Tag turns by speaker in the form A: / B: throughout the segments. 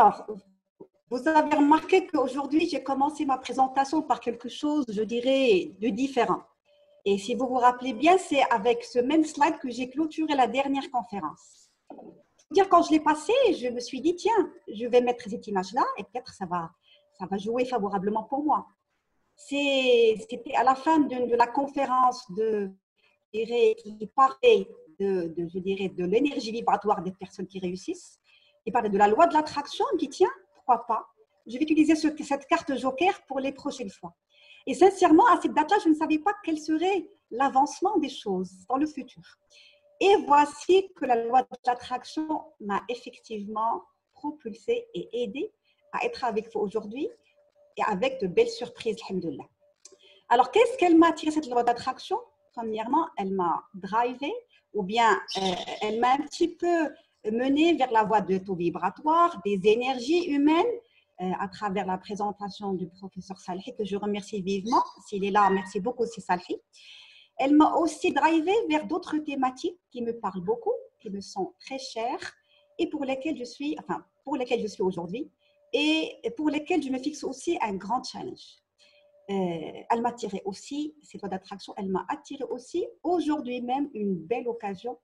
A: Alors, vous avez remarqué qu'aujourd'hui, j'ai commencé ma présentation par quelque chose, je dirais, de différent. Et si vous vous rappelez bien, c'est avec ce même slide que j'ai clôturé la dernière conférence. Dire quand je l'ai passé, je me suis dit, tiens, je vais mettre cette image-là et peut-être ça va jouer favorablement pour moi. C'était à la fin de la conférence qui parlait de l'énergie vibratoire des personnes qui réussissent. Il parlait de la loi de l'attraction. Il me dit, tiens, pourquoi pas? Je vais utiliser cette carte joker pour les prochaines fois. Et sincèrement, à cette date-là, je ne savais pas quel serait l'avancement des choses dans le futur. Et voici que la loi de l'attraction m'a effectivement propulsée et aidée à être avec vous aujourd'hui et avec de belles surprises, alhamdoulilah. Alors, qu'est-ce qu'elle m'a attiré cette loi d'attraction? Premièrement, elle m'a drivé, ou bien elle m'a un petit peu menée vers la voie de taux vibratoire, des énergies humaines, à travers la présentation du professeur Salhi, que je remercie vivement. S'il est là, merci beaucoup, c'est Salhi. Elle m'a aussi drivé vers d'autres thématiques qui me parlent beaucoup, qui me sont très chères et pour lesquelles je suis aujourd'hui et pour lesquelles je me fixe aussi un grand challenge. Elle m'a attiré aussi, cette loi d'attraction, elle m'a attiré aussi aujourd'hui même une belle occasion,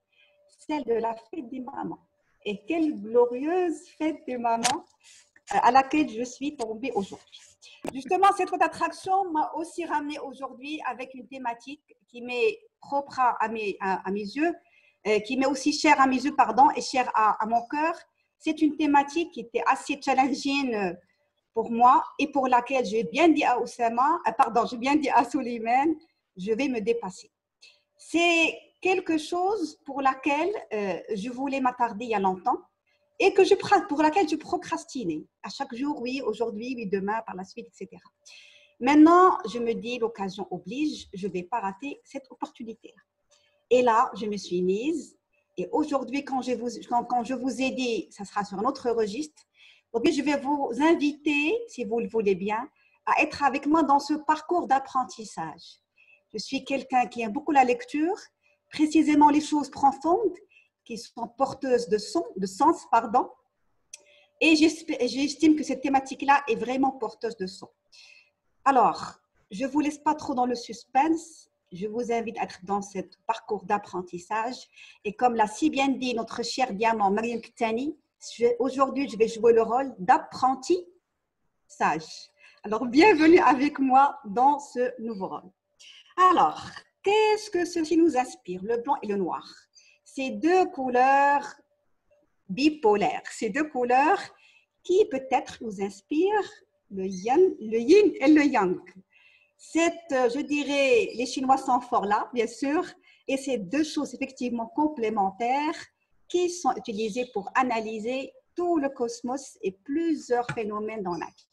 A: celle de la fête des mamans. Et quelle glorieuse fête des mamans à laquelle je suis tombée aujourd'hui. Justement, cette loi d'attraction m'a aussi ramenée aujourd'hui avec une thématique qui m'est propre à mes yeux, qui m'est aussi chère à mes yeux, pardon, et chère à mon cœur. C'est une thématique qui était assez challenging pour moi et pour laquelle j'ai bien dit à Souleymane, je vais me dépasser. C'est quelque chose pour laquelle je voulais m'attarder il y a longtemps et pour laquelle je procrastinais. À chaque jour, oui, aujourd'hui, oui, demain, par la suite, etc. Maintenant, je me dis, l'occasion oblige, je ne vais pas rater cette opportunité-là. Et là, je me suis mise. Et aujourd'hui, quand je vous ai dit, ça sera sur un autre registre, aujourd'hui, je vais vous inviter, si vous le voulez bien, à être avec moi dans ce parcours d'apprentissage. Je suis quelqu'un qui aime beaucoup la lecture, précisément les choses profondes, qui sont porteuses de sens, pardon. Et j'estime que cette thématique-là est vraiment porteuse de sens. Alors, je ne vous laisse pas trop dans le suspense. Je vous invite à être dans ce parcours d'apprentissage. Et comme l'a si bien dit notre cher diamant Mariam Ktani, aujourd'hui, je vais jouer le rôle d'apprenti sage. Alors, bienvenue avec moi dans ce nouveau rôle. Alors, qu'est-ce que ceci nous inspire, le blanc et le noir? Ces deux couleurs bipolaires, ces deux couleurs qui peut-être nous inspirent le yin et le yang. Je dirais, les Chinois sont forts là, bien sûr, et ces deux choses effectivement complémentaires qui sont utilisées pour analyser tout le cosmos et plusieurs phénomènes dans la vie.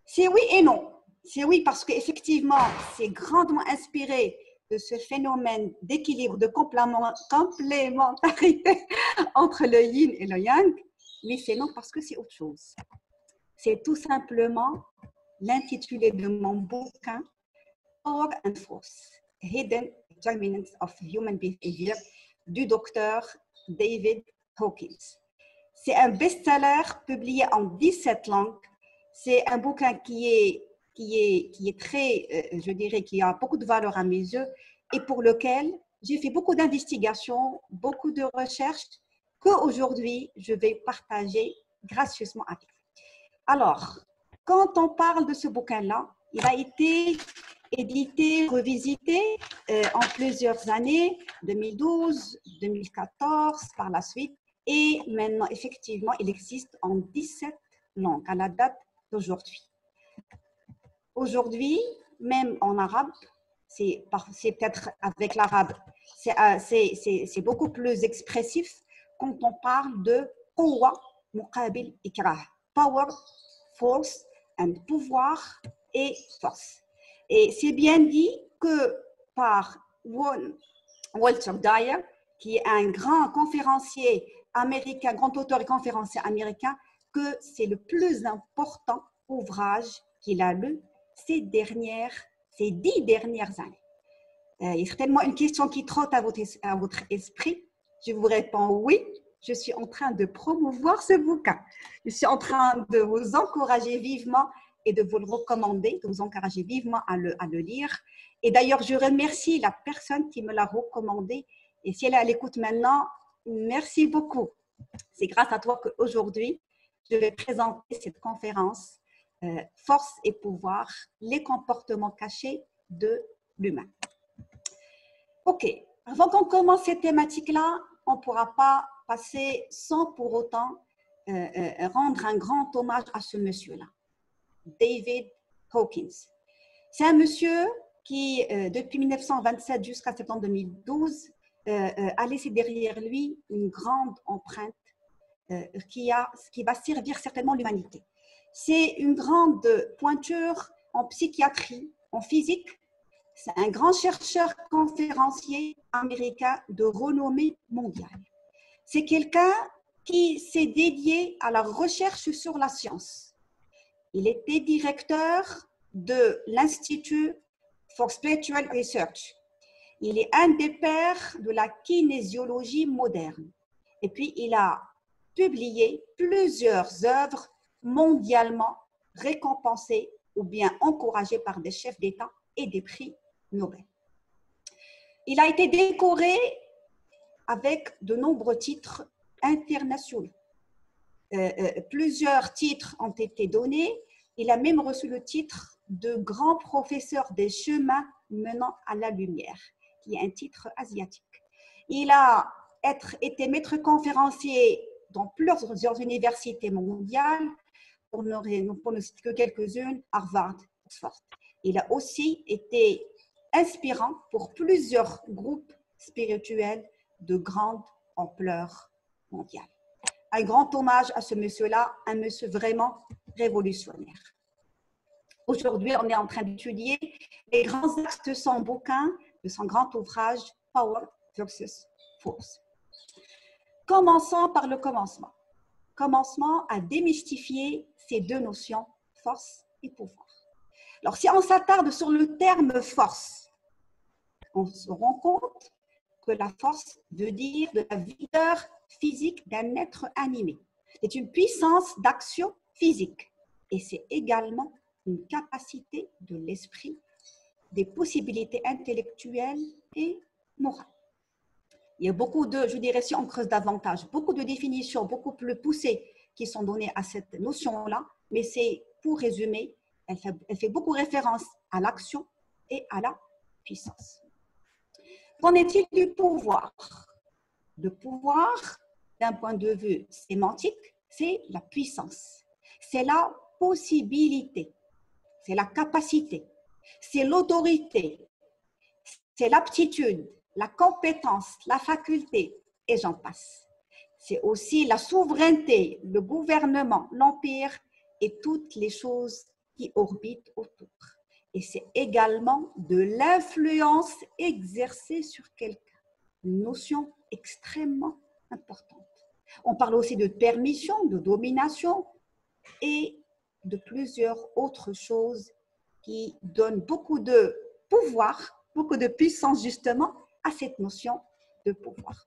A: C'est oui et non. C'est oui parce qu'effectivement, c'est grandement inspiré de ce phénomène d'équilibre, de complémentarité entre le yin et le yang, mais c'est non parce que c'est autre chose. C'est tout simplement l'intitulé de mon bouquin Power and Force, Hidden Determinants of Human Behavior du docteur David Hawkins. C'est un best-seller publié en 17 langues. C'est un bouquin qui est très, je dirais, qui a beaucoup de valeur à mes yeux et pour lequel j'ai fait beaucoup d'investigations, beaucoup de recherches qu'aujourd'hui, je vais partager gracieusement avec vous. Alors, quand on parle de ce bouquin-là, il a été édité, revisité en plusieurs années, 2012, 2014, par la suite, et maintenant, effectivement, il existe en 17 langues à la date d'aujourd'hui. Aujourd'hui, même en arabe, c'est peut-être avec l'arabe, c'est beaucoup plus expressif quand on parle de quwwa muqabil ikrah, power, force, and pouvoir et force. Et c'est bien dit que par Walter Dyer, qui est un grand conférencier américain, grand auteur et conférencier américain, que c'est le plus important ouvrage qu'il a lu ces 10 dernières années. Il y a certainement une question qui trotte à votre esprit. Je vous réponds oui. je suis en train de promouvoir ce bouquin. Je suis en train de vous encourager vivement et de vous le recommander, de vous encourager vivement à le lire. Et d'ailleurs, je remercie la personne qui me l'a recommandé. Et si elle est à l'écoute maintenant, merci beaucoup. C'est grâce à toi qu'aujourd'hui, je vais présenter cette conférence Force et pouvoir, les comportements cachés de l'humain. Ok, avant qu'on commence cette thématique-là, on ne pourra pas passer sans pour autant rendre un grand hommage à ce monsieur-là, David Hawkins. C'est un monsieur qui, depuis 1927 jusqu'à septembre 2012, a laissé derrière lui une grande empreinte qui va servir certainement l'humanité. C'est une grande pointure en psychiatrie, en physique. C'est un grand chercheur conférencier américain de renommée mondiale. C'est quelqu'un qui s'est dédié à la recherche sur la science. Il était directeur de l'Institute for Spiritual Research. Il est un des pères de la kinésiologie moderne. Et puis, il a publié plusieurs œuvres mondialement récompensées ou bien encouragées par des chefs d'État et des prix Nobel. Il a été décoré avec de nombreux titres internationaux. Plusieurs titres ont été donnés. Il a même reçu le titre de grand professeur des chemins menant à la lumière, qui est un titre asiatique. Il a été maître conférencier dans plusieurs universités mondiales, pour ne citer que quelques-unes, Harvard, Oxford. Il a aussi été inspirant pour plusieurs groupes spirituels de grande ampleur mondiale. Un grand hommage à ce monsieur-là, un monsieur vraiment révolutionnaire. Aujourd'hui, on est en train d'étudier les grands axes de son bouquin, de son grand ouvrage Power versus Force. Commençons par le commencement. Commencement à démystifier ces deux notions, force et pouvoir. Alors, si on s'attarde sur le terme force, on se rend compte que la force veut dire de la vigueur physique d'un être animé. C'est une puissance d'action physique et c'est également une capacité de l'esprit, des possibilités intellectuelles et morales. Il y a beaucoup de, je dirais, si on creuse davantage, beaucoup de définitions beaucoup plus poussées qui sont données à cette notion-là, mais c'est, pour résumer, elle fait beaucoup référence à l'action et à la puissance. Qu'en est-il du pouvoir? Le pouvoir, d'un point de vue sémantique, c'est la puissance, c'est la possibilité, c'est la capacité, c'est l'autorité, c'est l'aptitude, la compétence, la faculté, et j'en passe. C'est aussi la souveraineté, le gouvernement, l'empire et toutes les choses qui orbitent autour. Et c'est également de l'influence exercée sur quelqu'un, une notion extrêmement importante. On parle aussi de permission, de domination et de plusieurs autres choses qui donnent beaucoup de pouvoir, beaucoup de puissance justement à cette notion de pouvoir.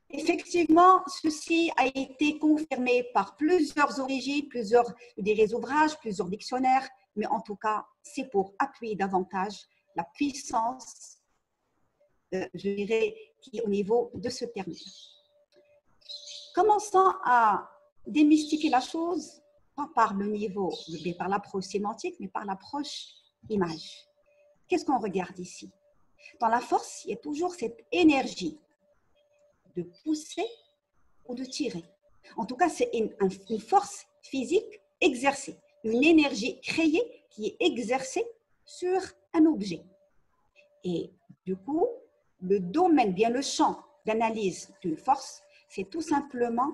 A: Effectivement, ceci a été confirmé par plusieurs origines, plusieurs ouvrages, plusieurs dictionnaires, mais en tout cas, c'est pour appuyer davantage la puissance, je dirais, qui est au niveau de ce terme. Commençons à démystifier la chose, pas par le niveau, mais par l'approche sémantique, mais par l'approche image. Qu'est-ce qu'on regarde ici? Dans la force, il y a toujours cette énergie de pousser ou de tirer. En tout cas, c'est une force physique exercée, une énergie créée qui est exercée sur un objet. Et du coup, le domaine, bien le champ d'analyse d'une force, c'est tout simplement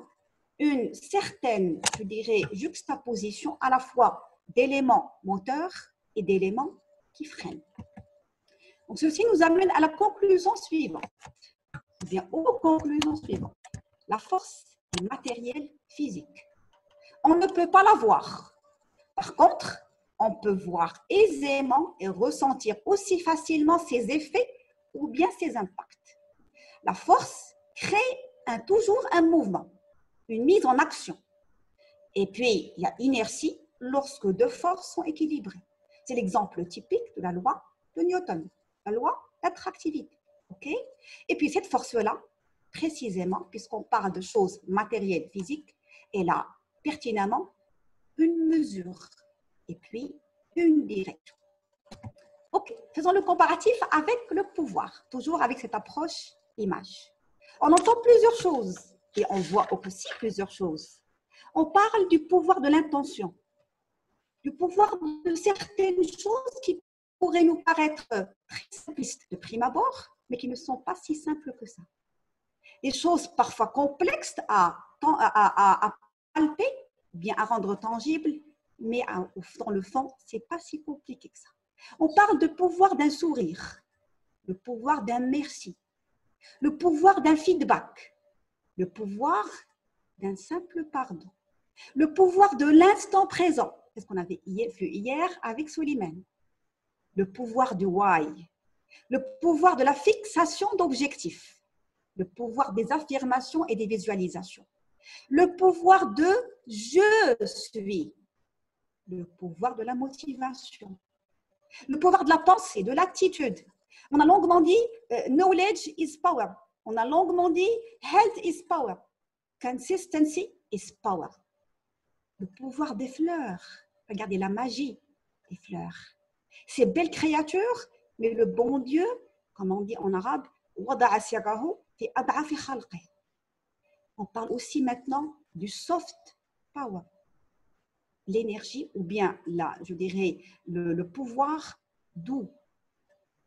A: une certaine, je dirais, juxtaposition à la fois d'éléments moteurs et d'éléments qui freinent. Donc, ceci nous amène à la conclusion suivante. Bien, aux conclusions suivantes. La force est matérielle physique. On ne peut pas la voir. Par contre, on peut voir aisément et ressentir aussi facilement ses effets ou bien ses impacts. La force crée toujours un mouvement, une mise en action. Et puis, il y a inertie lorsque deux forces sont équilibrées. C'est l'exemple typique de la loi de Newton, la loi d'attractivité. Okay? Et puis, cette force-là, précisément, puisqu'on parle de choses matérielles, physiques, elle a pertinemment une mesure et puis une direction. Ok, faisons le comparatif avec le pouvoir, toujours avec cette approche image. On entend plusieurs choses et on voit aussi plusieurs choses. On parle du pouvoir de l'intention, du pouvoir de certaines choses qui pourraient nous paraître très simplistes de prime abord, mais qui ne sont pas si simples que ça. Des choses parfois complexes à palper, bien à rendre tangibles, mais dans le fond, ce n'est pas si compliqué que ça. On parle du pouvoir d'un sourire, le pouvoir d'un merci, le pouvoir d'un feedback, le pouvoir d'un simple pardon, le pouvoir de l'instant présent, c'est ce qu'on avait vu hier avec Soliman, le pouvoir du why, le pouvoir de la fixation d'objectifs, le pouvoir des affirmations et des visualisations, le pouvoir de je suis, le pouvoir de la motivation, le pouvoir de la pensée, de l'attitude. On a longuement dit knowledge is power. On a longuement dit health is power. Consistency is power. Le pouvoir des fleurs. Regardez la magie des fleurs. Ces belles créatures, mais le bon Dieu, comme on dit en arabe, on parle aussi maintenant du soft power. L'énergie ou bien je dirais le pouvoir doux.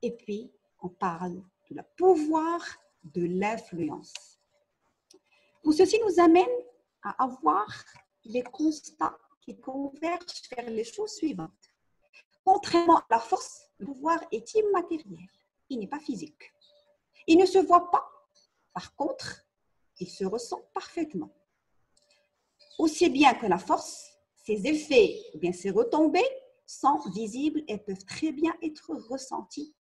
A: Et puis, on parle de le pouvoir de l'influence. Tout ceci nous amène à avoir les constats qui convergent vers les choses suivantes. Contrairement à la force, le pouvoir est immatériel. Il n'est pas physique. Il ne se voit pas. Par contre, il se ressent parfaitement. Aussi bien que la force, ses effets ou bien ses retombées sont visibles et peuvent très bien être ressentis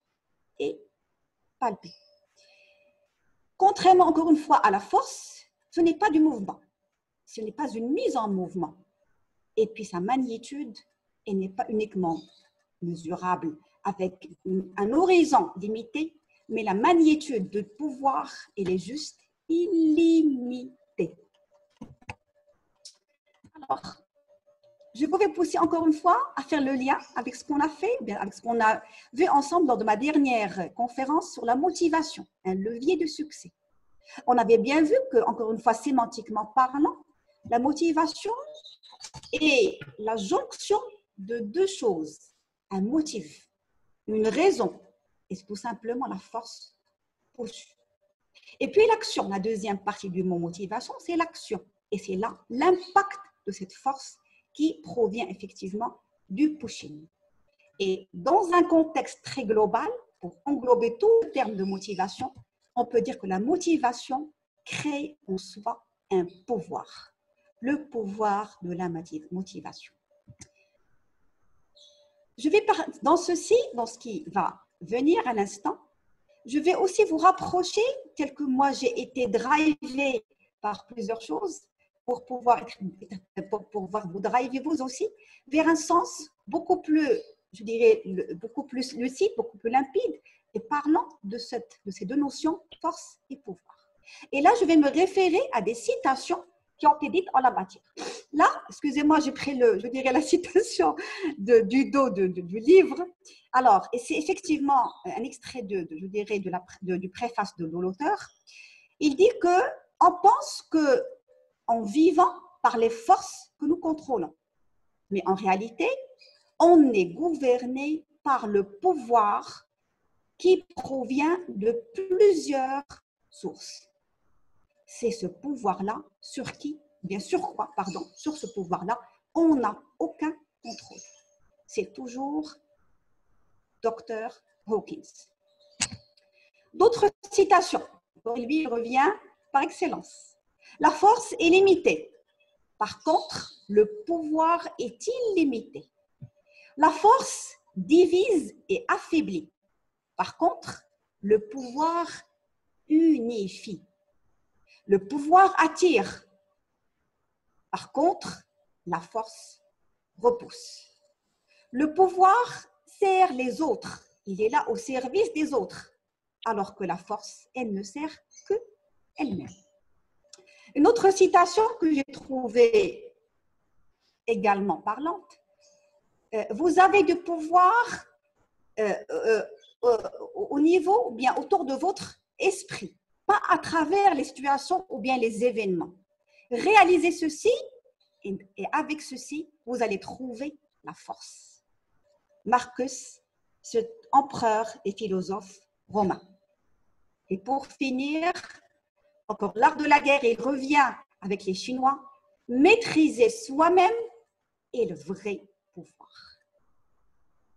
A: et palpés. Contrairement encore une fois à la force, ce n'est pas du mouvement, ce n'est pas une mise en mouvement. Et puis sa magnitude, elle n'est pas uniquement mesurable avec un horizon limité, mais la magnitude de pouvoir, elle est juste illimitée. Alors, je pouvais pousser encore une fois à faire le lien avec ce qu'on a fait, avec ce qu'on a vu ensemble lors de ma dernière conférence sur la motivation, un levier de succès. On avait bien vu que, encore une fois, sémantiquement parlant, la motivation est la jonction de deux choses, un motif, une raison, et c'est tout simplement la force push. Et puis l'action, la deuxième partie du mot motivation, c'est l'action. Et c'est là l'impact de cette force qui provient effectivement du pushing. Et dans un contexte très global, pour englober tout le terme de motivation, on peut dire que la motivation crée en soi un pouvoir, le pouvoir de la motivation. Je vais dans ce qui va venir à l'instant, je vais aussi vous rapprocher, tel que moi j'ai été drivée par plusieurs choses, pour pouvoir vous driver vous aussi, vers un sens beaucoup plus, je dirais, beaucoup plus lucide, beaucoup plus limpide, et parlant de ces deux notions, force et pouvoir. Et là, je vais me référer à des citations qui ont été dites en la matière. Là, excusez-moi, j'ai pris je dirais la citation du dos du livre. Alors, et c'est effectivement un extrait je dirais, du préface de l'auteur. Il dit qu'on pense qu'en vivant par les forces que nous contrôlons, mais en réalité, on est gouverné par le pouvoir qui provient de plusieurs sources. C'est ce pouvoir-là sur ce pouvoir-là, on n'a aucun contrôle. C'est toujours Dr. Hawkins. D'autres citations. Lui revient par excellence. La force est limitée. Par contre, le pouvoir est illimité. La force divise et affaiblit. Par contre, le pouvoir unifie. Le pouvoir attire. Par contre, la force repousse. Le pouvoir sert les autres. Il est là au service des autres. Alors que la force, elle ne sert que elle-même. Une autre citation que j'ai trouvée également parlante. Vous avez du pouvoir au niveau, ou bien autour de votre esprit, pas à travers les situations ou bien les événements. Réalisez ceci et avec ceci, vous allez trouver la force. Marcus, cet empereur et philosophe romain. Et pour finir, encore l'art de la guerre, il revient avec les Chinois, maîtriser soi-même est le vrai pouvoir.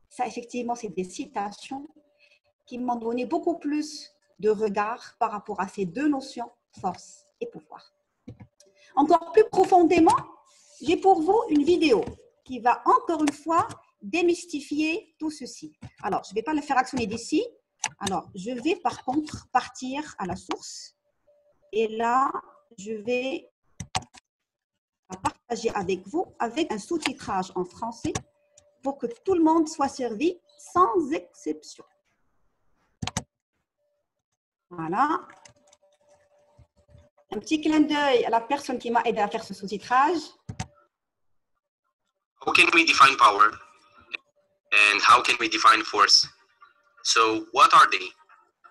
A: Ça, effectivement, c'est des citations qui m'ont donné beaucoup plus de regard par rapport à ces deux notions, force et pouvoir. Encore plus profondément, j'ai pour vous une vidéo qui va encore une fois démystifier tout ceci. Alors, je ne vais pas le faire actionner d'ici. Alors, je vais par contre partir à la source. Et là, je vais partager avec vous avec un sous-titrage en français pour que tout le monde soit servi sans exception. Voilà. Un petit clin d'œil à la personne qui m'a aidé à faire ce sous-titrage.
B: How can we define power? And how can we define force? So what are they?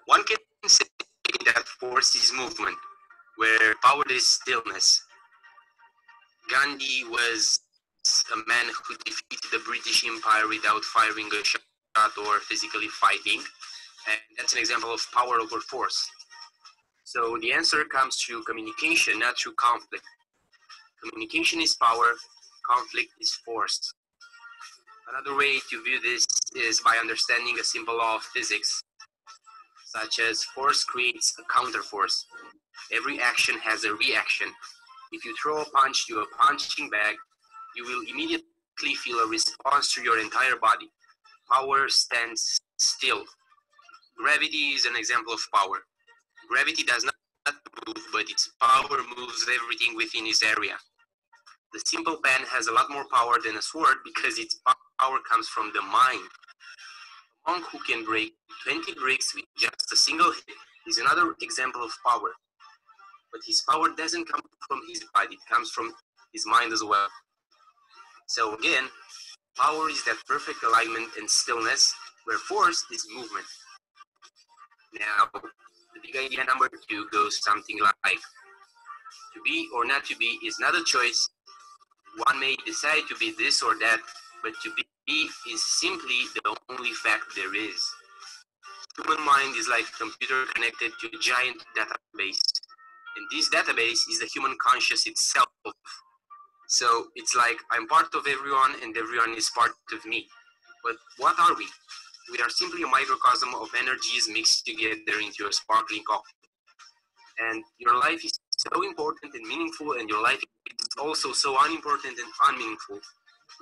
B: One can say that force is movement, where power is stillness. Gandhi was a man who defeated the British Empire without firing a shot or physically fighting. And that's an example of power over force. So the answer comes through communication, not through conflict. Communication is power, conflict is force. Another way to view this is by understanding a simple law of physics, such as force creates a counterforce. Every action has a reaction. If you throw a punch to a punching bag, you will immediately feel a response to your entire body. Power stands still. Gravity is an example of power. Gravity does not move, but its power moves everything within its area. The simple pen has a lot more power than a sword because its power comes from the mind. A monk who can break 20 bricks with just a single hit is another example of power. But his power doesn't come from his body, it comes from his mind as well. So again, power is that perfect alignment and stillness, where force is movement. Now, the big idea number 2 goes something like, to be or not to be is not a choice. One may decide to be this or that, but to be is simply the only fact there is. Human mind is like a computer connected to a giant database. And this database is the human conscious itself. So it's like I'm part of everyone and everyone is part of me. But what are we? We are simply a microcosm of energies mixed together into a sparkling cocktail. And your life is so important and meaningful, and your life is also so unimportant and unmeaningful.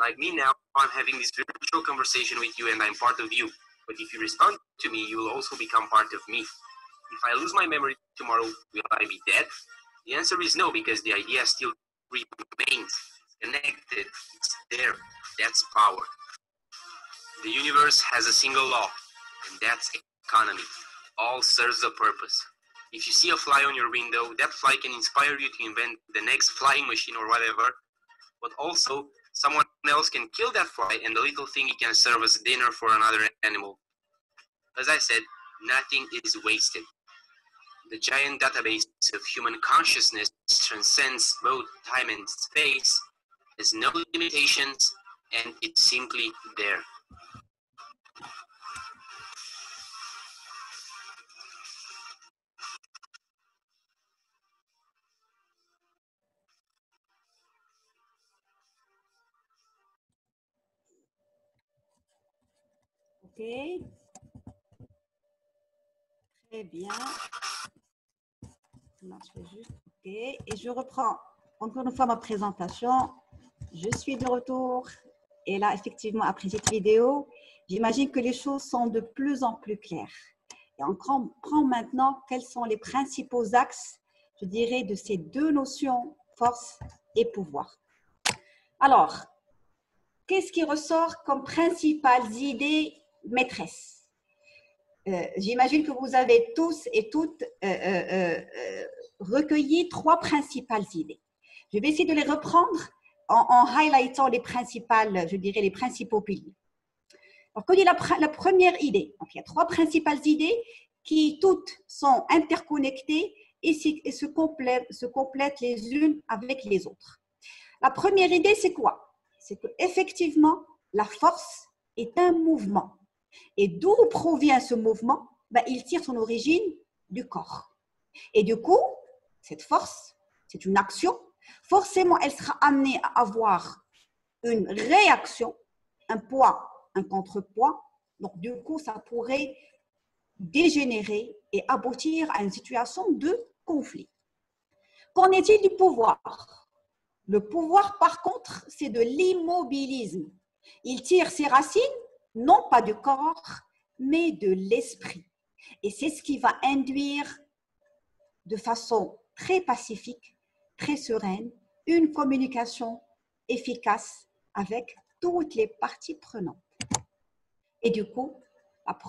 B: Like me now, I'm having this virtual conversation with you and I'm part of you. But if you respond to me, you will also become part of me. If I lose my memory tomorrow, will I be dead? The answer is no, because the idea still remains. It's connected. It's there. That's power. The universe has a single law, and that's economy. All serves a purpose. If you see a fly on your window, that fly can inspire you to invent the next flying machine or whatever, but also someone else can kill that fly and the little thing can serve as dinner for another animal. As I said, nothing is wasted. The giant database of human consciousness transcends both time and space, has no limitations, and it's simply there.
A: OK. Très bien. Non, je fais juste OK. Et je reprends encore une fois ma présentation. Je suis de retour. Et là, effectivement, après cette vidéo, j'imagine que les choses sont de plus en plus claires. Et on comprend maintenant quels sont les principaux axes je dirais, de ces deux notions, force et pouvoir. Alors, qu'est-ce qui ressort comme principales idées maîtresses? J'imagine que vous avez tous et toutes recueilli 3 principales idées. Je vais essayer de les reprendre en highlightant les principales, je dirais, les principaux piliers. Alors, quelle est la première idée? Donc, il y a 3 principales idées qui toutes sont interconnectées et se complètent les unes avec les autres. La première idée, c'est quoi? C'est qu'effectivement, la force est un mouvement. Et d'où provient ce mouvement? Ben, il tire son origine du corps. Et du coup, cette force, c'est une action. Forcément, elle sera amenée à avoir une réaction, un poids, un contrepoids. Donc, du coup, ça pourrait dégénérer et aboutir à une situation de conflit. Qu'en est-il du pouvoir? Le pouvoir, par contre, c'est de l'immobilisme. Il tire ses racines, non pas du corps, mais de l'esprit. Et c'est ce qui va induire de façon très pacifique, très sereine, une communication efficace avec toutes les parties prenantes. Et du coup,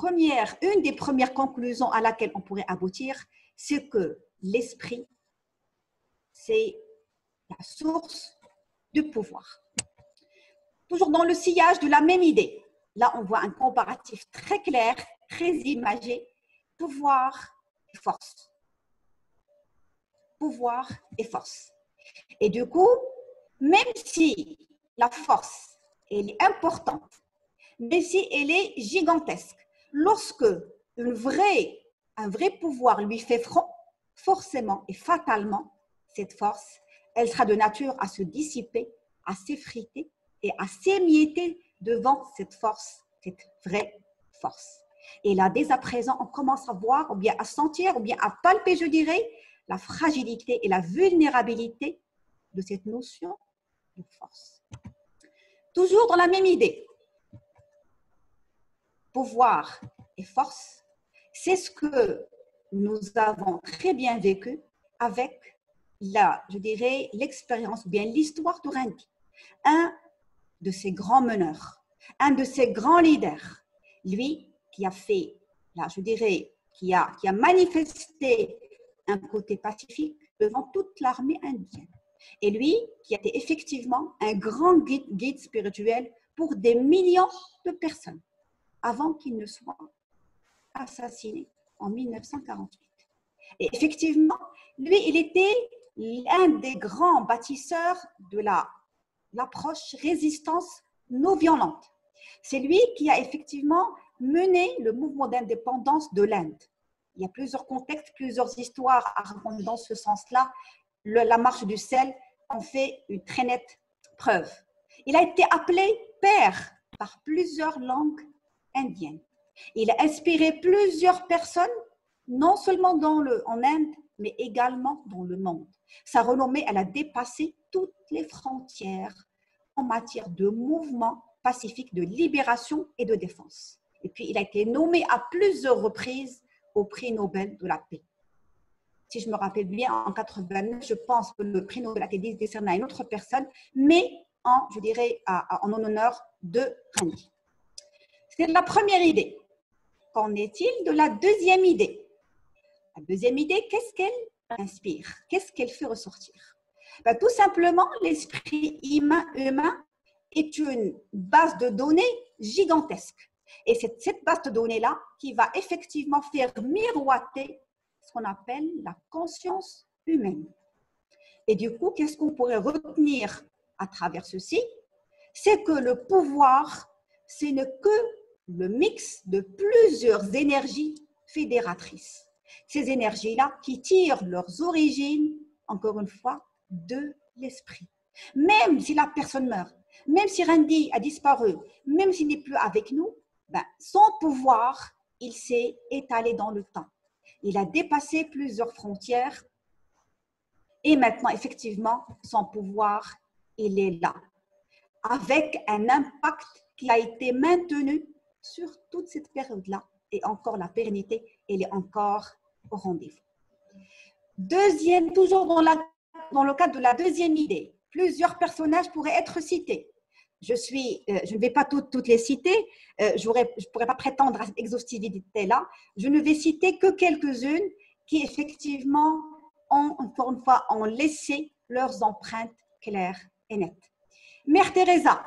A: une des premières conclusions à laquelle on pourrait aboutir, c'est que l'esprit, c'est la source du pouvoir. Toujours dans le sillage de la même idée. Là, on voit un comparatif très clair, très imagé, pouvoir et force. Pouvoir et force. Et du coup, même si la force, elle est importante, même si elle est gigantesque, lorsque un vrai pouvoir lui fait front, forcément et fatalement, cette force, elle sera de nature à se dissiper, à s'effriter et à s'émietter devant cette force, cette vraie force. Et là, dès à présent, on commence à voir, ou bien à sentir, ou bien à palper, je dirais, la fragilité et la vulnérabilité de cette notion de force. Toujours dans la même idée, pouvoir et force, c'est ce que nous avons très bien vécu avec je dirais, l'expérience ou bien l'histoire de Randi. Un de ces grands meneurs, un de ces grands leaders, lui qui a fait, là, je dirais, qui a manifesté un côté pacifique devant toute l'armée indienne. Et lui qui a été effectivement un grand guide spirituel pour des millions de personnes avant qu'il ne soit assassiné en 1948. Et effectivement, lui, il était l'un des grands bâtisseurs de l'approche résistance non violente. C'est lui qui a effectivement mené le mouvement d'indépendance de l'Inde. Il y a plusieurs contextes, plusieurs histoires à raconter dans ce sens-là. La marche du sel en fait une très nette preuve. Il a été appelé père par plusieurs langues indiennes. Il a inspiré plusieurs personnes, non seulement en Inde, mais également dans le monde. Sa renommée, elle a dépassé toutes les frontières en matière de mouvement pacifique, de libération et de défense. Et puis, il a été nommé à plusieurs reprises au prix Nobel de la paix. Si je me rappelle bien, en 89, je pense que le prix Nobel a été décerné à une autre personne, mais je dirais, en honneur de Randi. C'est la première idée. Qu'en est-il de la deuxième idée? La deuxième idée, qu'est-ce qu'elle inspire? Qu'est-ce qu'elle fait ressortir? Tout simplement, l'esprit humain est une base de données gigantesque. Et c'est cette base de données-là qui va effectivement faire miroiter ce qu'on appelle la conscience humaine. Et du coup, qu'est-ce qu'on pourrait retenir à travers ceci? C'est que le pouvoir, ce n'est que le mix de plusieurs énergies fédératrices. Ces énergies-là qui tirent leurs origines, encore une fois, de l'esprit. Même si la personne meurt, même si Randi a disparu, même s'il n'est plus avec nous, son pouvoir, il s'est étalé dans le temps. Il a dépassé plusieurs frontières et maintenant, effectivement, son pouvoir, il est là, avec un impact qui a été maintenu sur toute cette période-là. Et encore, la pérennité, elle est encore au rendez-vous. Deuxième, toujours dans le cadre de la deuxième idée, plusieurs personnages pourraient être cités. Je ne vais pas toutes les citer, je ne pourrais pas prétendre à cette exhaustivité-là. Je ne vais citer que quelques-unes qui, effectivement, encore une fois, ont laissé leurs empreintes claires et nettes. Mère Teresa,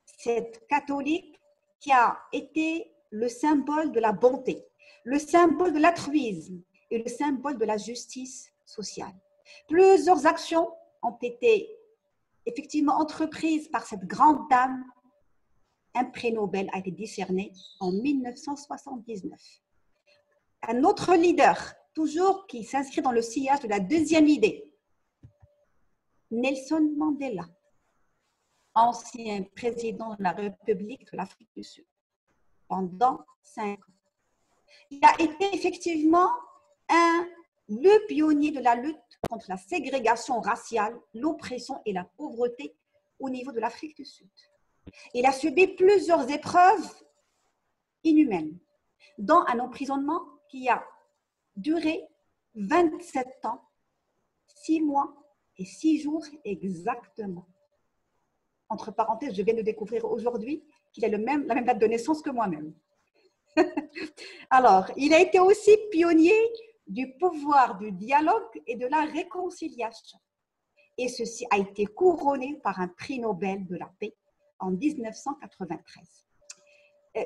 A: cette catholique qui a été le symbole de la bonté, le symbole de l'altruisme et le symbole de la justice sociale. Plusieurs actions ont été effectivement entreprise par cette grande dame. Un prix Nobel a été décerné en 1979. Un autre leader, toujours qui s'inscrit dans le sillage de la deuxième idée, Nelson Mandela, ancien président de la République de l'Afrique du Sud, pendant 5 ans. Il a été effectivement le pionnier de la lutte contre la ségrégation raciale, l'oppression et la pauvreté au niveau de l'Afrique du Sud. Il a subi plusieurs épreuves inhumaines, dont un emprisonnement qui a duré 27 ans, 6 mois et 6 jours exactement. Entre parenthèses, je viens de découvrir aujourd'hui qu'il a la même date de naissance que moi-même. Alors, il a été aussi pionnier du pouvoir du dialogue et de la réconciliation. Et ceci a été couronné par un prix Nobel de la paix en 1993.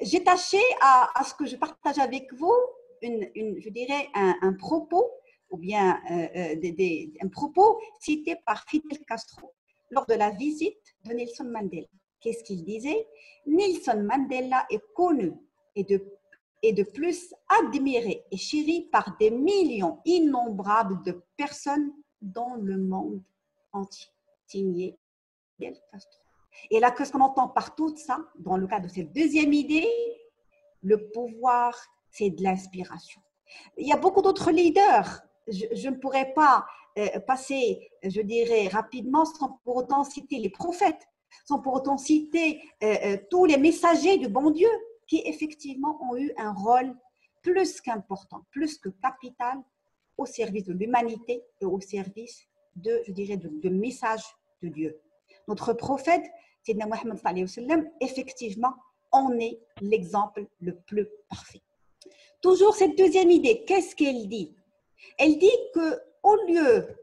A: J'ai tâché à ce que je partage avec vous, je dirais, un propos, ou bien un propos cité par Fidel Castro lors de la visite de Nelson Mandela. Qu'est-ce qu'il disait? Nelson Mandela est connu et de plus admiré et chéri par des millions innombrables de personnes dans le monde entier. Signé Fidel Castro. Et là, qu'est-ce qu'on entend par tout ça? Dans le cadre de cette deuxième idée, le pouvoir, c'est de l'inspiration. Il y a beaucoup d'autres leaders. Je ne pourrais pas passer, je dirais, rapidement sans pour autant citer les prophètes, sans pour autant citer tous les messagers du bon Dieu qui, effectivement, ont eu un rôle plus qu'important, plus que capital au service de l'humanité et au service de message de Dieu. Notre prophète, Sayyidina Muhammad sallallahu alayhi wa sallam, effectivement, en est l'exemple le plus parfait. Toujours cette deuxième idée, qu'est-ce qu'elle dit? Elle dit qu'au lieu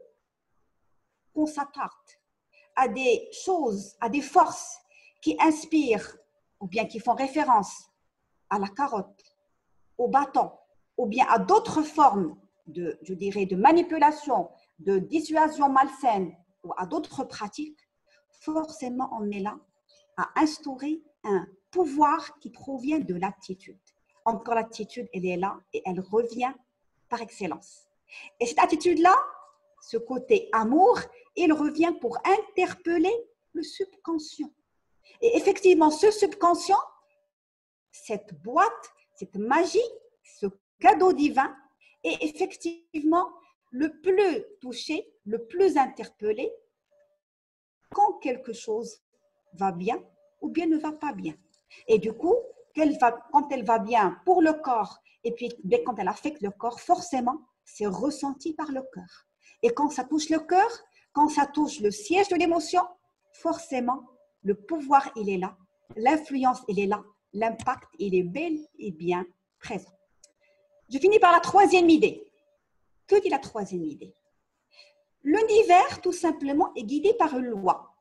A: qu'on s'attarde à des choses, à des forces qui inspirent ou bien qui font référence à la carotte, au bâton, ou bien à d'autres formes de manipulation, de dissuasion malsaine ou à d'autres pratiques, forcément on est là à instaurer un pouvoir qui provient de l'attitude. Encore l'attitude, elle est là et elle revient par excellence. Et cette attitude-là, ce côté amour, il revient pour interpeller le subconscient. Et effectivement, ce subconscient, cette boîte, cette magie, ce cadeau divin est effectivement le plus touché, le plus interpellé quand quelque chose va bien ou bien ne va pas bien. Et du coup, quand elle va bien pour le corps et puis quand elle affecte le corps, forcément, c'est ressenti par le cœur. Et quand ça touche le cœur, quand ça touche le siège de l'émotion, forcément, le pouvoir, il est là, l'influence, il est là, l'impact, il est bel et bien présent. Je finis par la troisième idée. Que dit la troisième idée? L'univers, tout simplement, est guidé par une loi.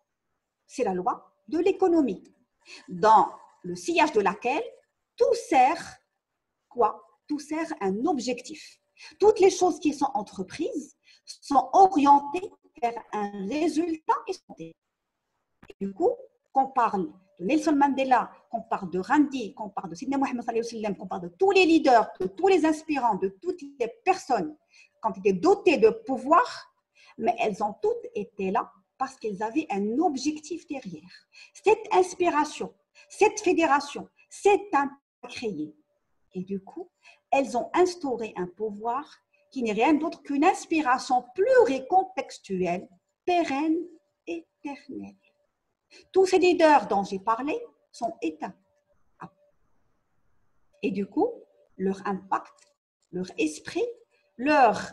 A: C'est la loi de l'économie, dans le sillage de laquelle tout sert quoi? Tout sert un objectif. Toutes les choses qui sont entreprises sont orientées vers un résultat escompté. Du coup, qu'on parle de Nelson Mandela, qu'on parle de Gandhi, qu'on parle de Sayyidina Muhammad sallallahu alayhi wa sallam, qu'on parle de tous les leaders, de tous les inspirants, de toutes les personnes quand ils étaient dotées de pouvoir, mais elles ont toutes été là parce qu'elles avaient un objectif derrière. Cette inspiration, cette fédération, cet impact créé. Et du coup, elles ont instauré un pouvoir qui n'est rien d'autre qu'une inspiration pluricontextuelle, pérenne, éternelle. Tous ces leaders dont j'ai parlé sont éteints. Et du coup, leur impact, leur esprit, leurs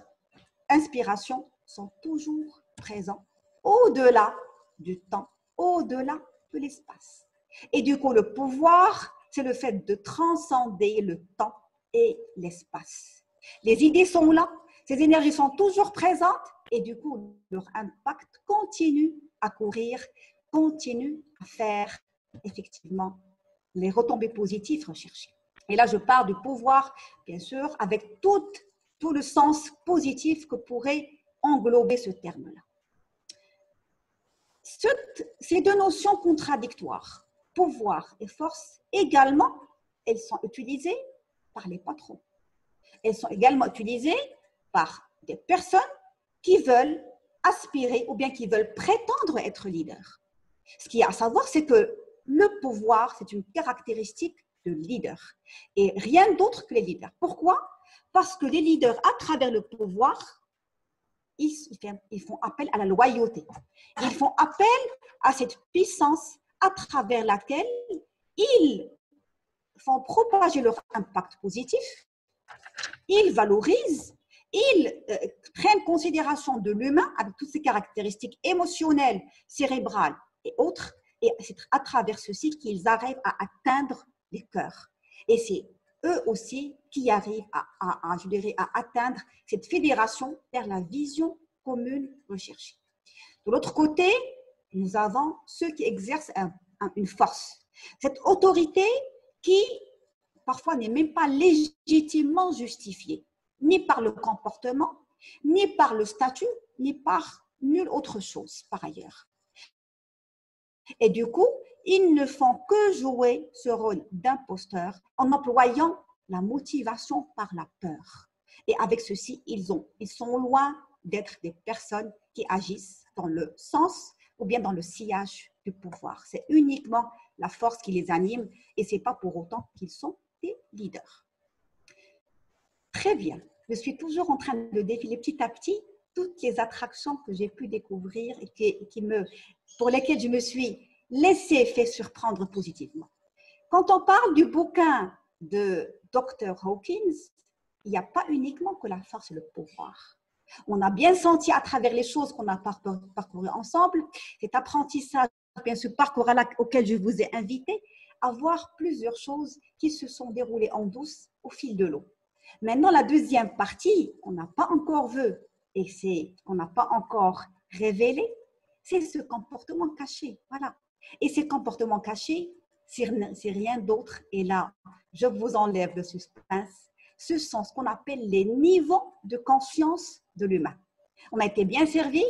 A: inspirations sont toujours présentes au-delà du temps, au-delà de l'espace. Et du coup, le pouvoir, c'est le fait de transcender le temps et l'espace. Les idées sont là, ces énergies sont toujours présentes et du coup, leur impact continue à courir, continue à faire effectivement les retombées positives recherchées. Et là, je parle du pouvoir, bien sûr, avec tout le sens positif que pourrait englober ce terme-là. Ces deux notions contradictoires, pouvoir et force, également, elles sont utilisées par les patrons. Elles sont également utilisées par des personnes qui veulent aspirer ou bien qui veulent prétendre être leaders. Ce qu'il y a à savoir, c'est que le pouvoir, c'est une caractéristique de leader et rien d'autre que les leaders. Pourquoi? Parce que les leaders, à travers le pouvoir, ils font appel à la loyauté. Ils font appel à cette puissance à travers laquelle ils font propager leur impact positif, ils valorisent, ils prennent considération de l'humain avec toutes ses caractéristiques émotionnelles, cérébrales et autres, et c'est à travers ceci qu'ils arrivent à atteindre les cœurs. Et c'est eux aussi qui arrivent je dirais, à atteindre cette fédération vers la vision commune recherchée. De l'autre côté, nous avons ceux qui exercent une force. Cette autorité qui, parfois, n'est même pas légitimement justifiée, ni par le comportement, ni par le statut, ni par nulle autre chose par ailleurs. Et du coup, ils ne font que jouer ce rôle d'imposteur en employant la motivation par la peur. Et avec ceci, ils sont loin d'être des personnes qui agissent dans le sens ou bien dans le sillage du pouvoir. C'est uniquement la force qui les anime et ce n'est pas pour autant qu'ils sont des leaders. Très bien. Je suis toujours en train de défiler petit à petit toutes les attractions que j'ai pu découvrir et pour lesquelles je me suis laissée faire surprendre positivement. Quand on parle du bouquin de Dr. Hawkins, il n'y a pas uniquement que la force et le pouvoir. On a bien senti à travers les choses qu'on a parcouru ensemble, cet apprentissage, bien ce parcours auquel je vous ai invité, à voir plusieurs choses qui se sont déroulées en douce au fil de l'eau. Maintenant, la deuxième partie, qu'on n'a pas encore vu et qu'on n'a pas encore révélé, c'est ce comportement caché. Voilà. Et ces comportements cachés, c'est rien d'autre. Et là, je vous enlève le suspense. Ce sont ce qu'on appelle les niveaux de conscience de l'humain. On a été bien servi,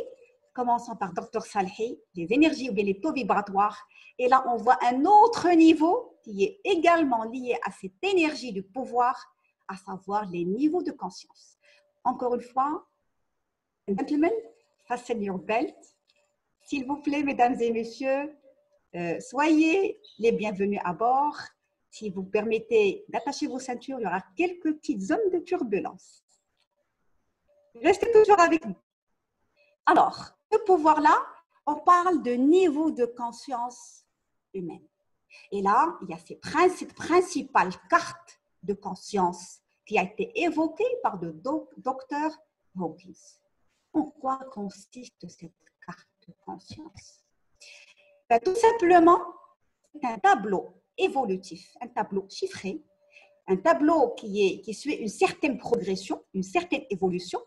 A: commençons par Dr. Salhi, les énergies ou bien les taux vibratoires. Et là, on voit un autre niveau qui est également lié à cette énergie du pouvoir, à savoir les niveaux de conscience. Encore une fois, gentlemen, fasten your belt. S'il vous plaît, mesdames et messieurs, soyez les bienvenus à bord. Si vous permettez d'attacher vos ceintures, il y aura quelques petites zones de turbulence. Restez toujours avec nous. Alors, ce pouvoir-là, on parle de niveau de conscience humaine. Et là, il y a cette principale carte de conscience qui a été évoquée par le docteur Hawkins. En quoi consiste cette carte de conscience? Ben, tout simplement, c'est un tableau évolutif, un tableau chiffré, un tableau qui suit une certaine progression, une certaine évolution,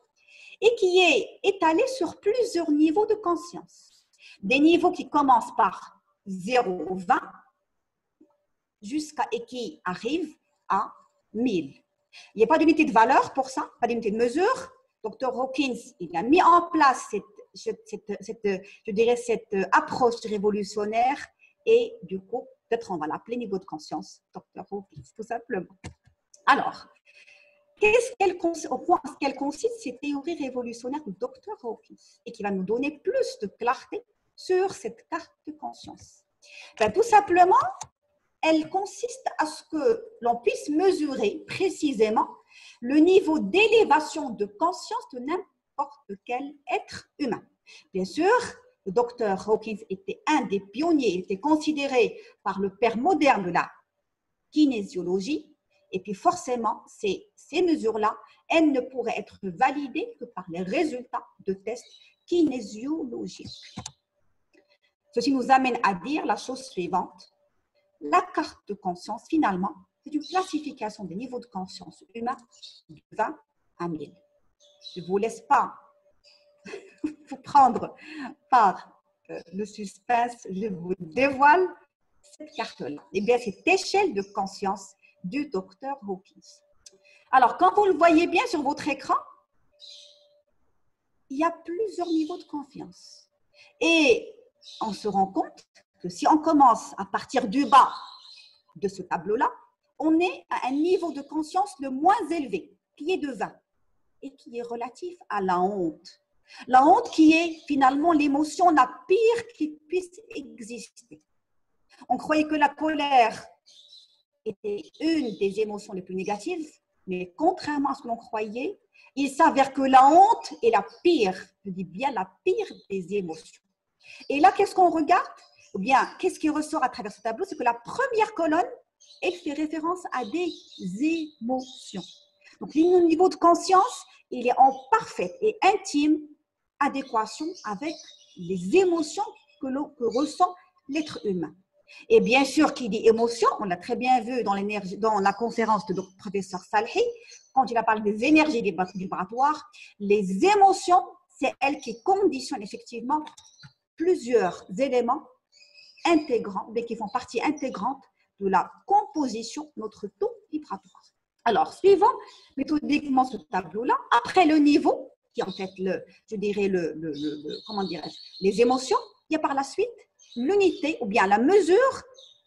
A: et qui est étalé sur plusieurs niveaux de conscience. Des niveaux qui commencent par 0, 20, et qui arrivent à 1000. Il n'y a pas d'unité de valeur pour ça, pas d'unité de mesure. Dr. Hawkins, il a mis en place cette approche révolutionnaire et du coup, peut-être on va l'appeler niveau de conscience, Dr. Hawkins, tout simplement. Alors, en quoi est-ce qu'elle consiste, cette théorie révolutionnaire du Dr. Hawkins et qui va nous donner plus de clarté sur cette carte de conscience? Ben, tout simplement, elle consiste à ce que l'on puisse mesurer précisément le niveau d'élévation de conscience de n'importe quel être humain. Bien sûr, le docteur Hawkins était un des pionniers, il était considéré par le père moderne de la kinésiologie, et puis forcément, c'est ces mesures-là, elles ne pourraient être validées que par les résultats de tests kinésiologiques. Ceci nous amène à dire la chose suivante. La carte de conscience, finalement, c'est une classification des niveaux de conscience humains de 20 à 1000. Je ne vous laisse pas vous prendre par le suspense, je vous dévoile cette carte-là. Eh bien, cette échelle de conscience du docteur Hawkins. Alors, quand vous le voyez bien sur votre écran, il y a plusieurs niveaux de confiance. Et on se rend compte que si on commence à partir du bas de ce tableau-là, on est à un niveau de conscience le moins élevé, qui est de 20, et qui est relatif à la honte. La honte qui est finalement l'émotion la pire qui puisse exister. On croyait que la colère était une des émotions les plus négatives, mais contrairement à ce que l'on croyait, il s'avère que la honte est la pire, je dis bien la pire des émotions. Et là, qu'est-ce qu'on regarde? Ou bien, qu'est-ce qui ressort à travers ce tableau? C'est que la première colonne, elle fait référence à des émotions. Donc, le niveau de conscience, il est en parfaite et intime adéquation avec les émotions que ressent l'être humain. Et bien sûr, qui dit émotion, on l'a très bien vu dans la conférence de notre professeur Salhi, quand il a parlé des énergies vibratoires, les émotions, c'est elles qui conditionnent effectivement plusieurs éléments intégrants, mais qui font partie intégrante de la composition de notre taux vibratoire. Alors, suivons méthodiquement ce tableau-là, après le niveau, qui est en fait, je dirais, comment dirais-je, les émotions, il y a par la suite l'unité ou bien la mesure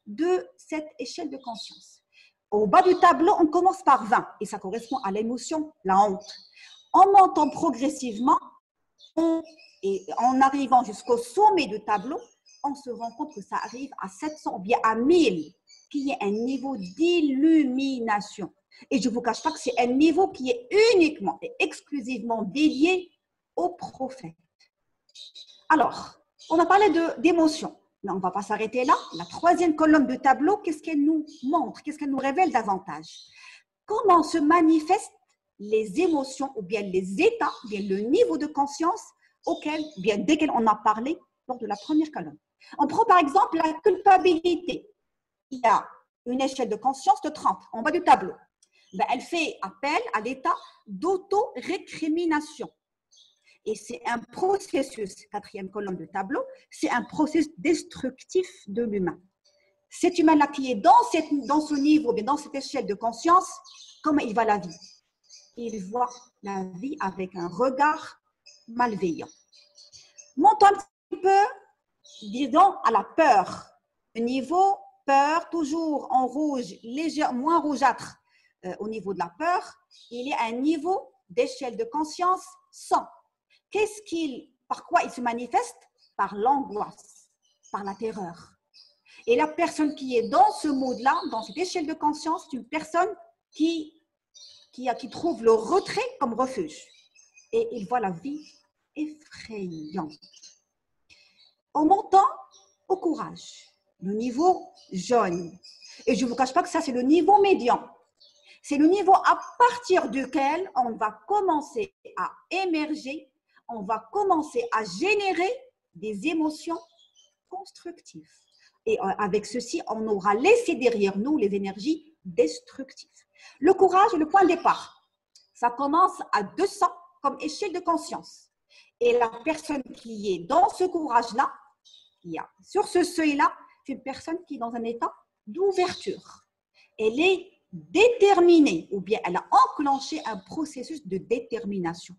A: de cette échelle de conscience. Au bas du tableau, on commence par 20 et ça correspond à l'émotion, la honte. En montant progressivement et en arrivant jusqu'au sommet du tableau, on se rend compte que ça arrive à 700 ou bien à 1000, qui est un niveau d'illumination. Et je ne vous cache pas que c'est un niveau qui est uniquement et exclusivement dédié aux prophètes. Alors, on a parlé d'émotions. Mais on ne va pas s'arrêter là. La troisième colonne du tableau, qu'est-ce qu'elle nous montre? Qu'est-ce qu'elle nous révèle davantage? Comment se manifestent les émotions ou bien les états, ou bien le niveau de conscience desquels on a parlé lors de la première colonne. On prend par exemple la culpabilité. Il y a une échelle de conscience de 30 en bas du tableau. Elle fait appel à l'état d'auto-récrimination. Et c'est un processus, quatrième colonne du tableau, c'est un processus destructif de l'humain. Cet humain-là qui est dans ce niveau, dans cette échelle de conscience, comment il voit la vie? Il voit la vie avec un regard malveillant. Montons un petit peu, disons, à la peur. Le niveau peur, toujours en rouge, moins rougeâtre au niveau de la peur, il y a un niveau d'échelle de conscience 100. Par quoi il se manifeste? Par l'angoisse, par la terreur. Et la personne qui est dans ce mode-là, dans cette échelle de conscience, c'est une personne qui trouve le retrait comme refuge. Et il voit la vie effrayante. En montant au courage, le niveau jaune. Et je ne vous cache pas que ça, c'est le niveau médian. C'est le niveau à partir duquel on va commencer à émerger, on va commencer à générer des émotions constructives. Et avec ceci, on aura laissé derrière nous les énergies destructives. Le courage est le point de départ. Ça commence à 200 comme échelle de conscience. Et la personne qui est dans ce courage-là, sur ce seuil-là, c'est une personne qui est dans un état d'ouverture. Elle est déterminée, ou bien elle a enclenché un processus de détermination.